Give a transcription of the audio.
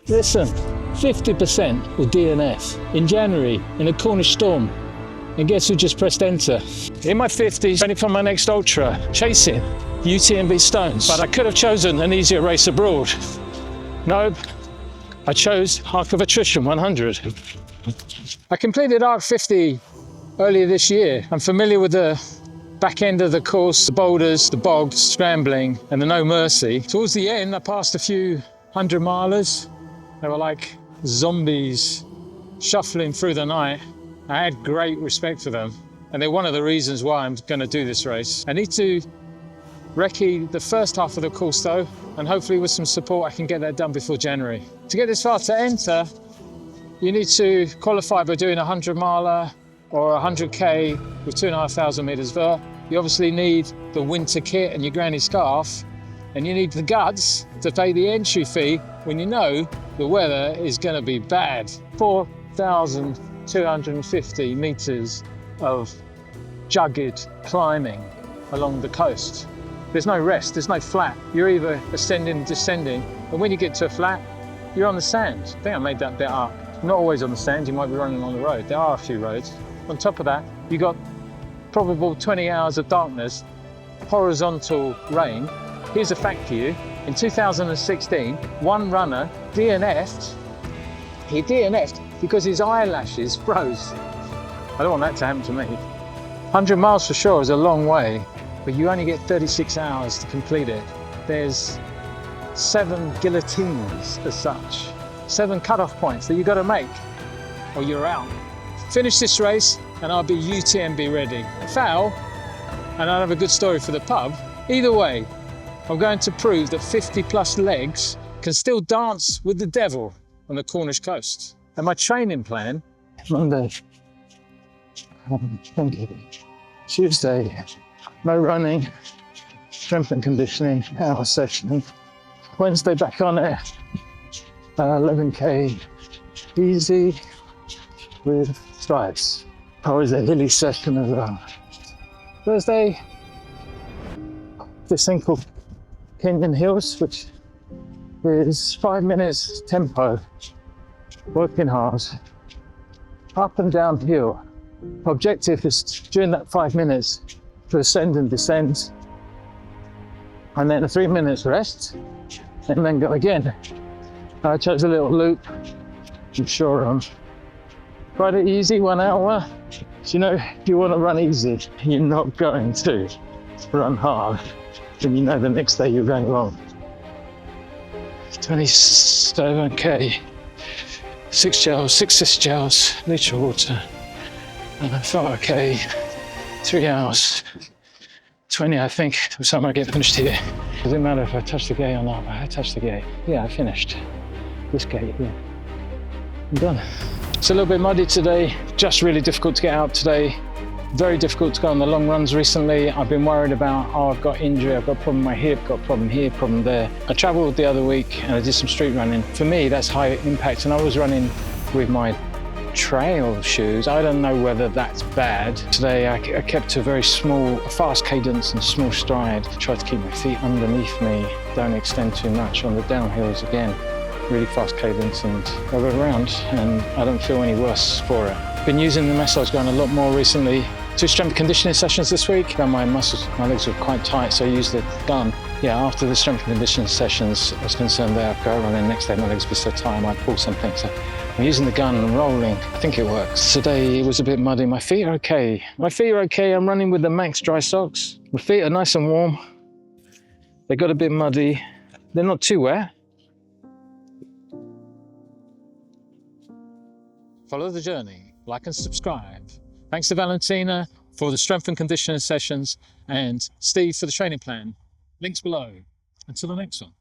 Listen, 50% were DNFs in January in a Cornish storm. And guess who just pressed enter? In my 50s, ready for my next ultra, chasing UTMB stones. But I could have chosen an easier race abroad. No, I chose Arc of Attrition 100. I completed Arc 50 earlier this year. I'm familiar with the back end of the course, the boulders, the bogs, scrambling, and the no mercy. Towards the end, I passed a few 100-milers. They were like zombies shuffling through the night. I had great respect for them, and they're one of the reasons why I'm going to do this race. I need to recce the first half of the course though, and hopefully with some support I can get that done before January. To get this far to enter, you need to qualify by doing a 100-miler or a 100k with 2,500 meters vert. You obviously need the winter kit and your granny scarf, and you need the guts to pay the entry fee when you know the weather is going to be bad. 4,250 meters of jagged climbing along the coast. There's no rest, there's no flat. You're either ascending, descending, and when you get to a flat, you're on the sand. I think I made that bit up. Not always on the sand, you might be running on the road. There are a few roads. On top of that, you got probable 20 hours of darkness, horizontal rain. Here's a fact for you. In 2016, one runner DNF'd. He DNF'd because his eyelashes froze. I don't want that to happen to me. 100 miles for sure is a long way, but you only get 36 hours to complete it. There's 7 guillotines as such, 7 cutoff points that you got to make, or you're out. Finish this race and I'll be UTMB ready. Foul, and I'll have a good story for the pub. Either way, I'm going to prove that 50 plus legs can still dance with the devil on the Cornish coast. And my training plan, Monday, Tuesday, no running, strength and conditioning, hour session. Wednesday back on it, 11k easy with strides. Always a hilly session as well. Thursday, this thing called Kenyan Hills, which is 5 minutes tempo, working hard, up and down hill. Objective is during that 5 minutes to ascend and descend, and then a 3 minutes rest, and then go again. I chose a little loop. I'm sure I'm quite easy, 1 hour. You know, if you want to run easy, you're not going to run hard, and you know the next day you're going long. 27k, 6 gels, 6 cis gels, litre of water, and 5k, 3 hours, 20 I think, by the time I get finished here. Doesn't matter if I touch the gate or not, I touched the gate. Yeah, I finished this gate here. I'm done. It's a little bit muddy today, just really difficult to get out today. Very difficult to go on the long runs recently. I've been worried about, oh, I've got injury, I've got a problem with my hip, got a problem here, problem there. I travelled the other week and I did some street running. For me, that's high impact, and I was running with my trail shoes. I don't know whether that's bad. Today I kept a very small, fast cadence and small stride. Tried to keep my feet underneath me, don't extend too much on the downhills again. Really fast cadence, and I go around and I don't feel any worse for it. Been using the massage gun a lot more recently. 2 strength conditioning sessions this week. My muscles, my legs were quite tight, so I used the gun. Yeah, after the strength conditioning sessions, I was concerned that I'd go and then the next day my legs were so tight I might pull something. So I'm using the gun and rolling. I think it works. Today it was a bit muddy. My feet are okay. My feet are okay. I'm running with the Max dry socks. My feet are nice and warm. They got a bit muddy. They're not too wet. Follow the journey, like and subscribe. Thanks to Valentina for the strength and conditioning sessions, and Steve for the training plan. Links below. Until the next one.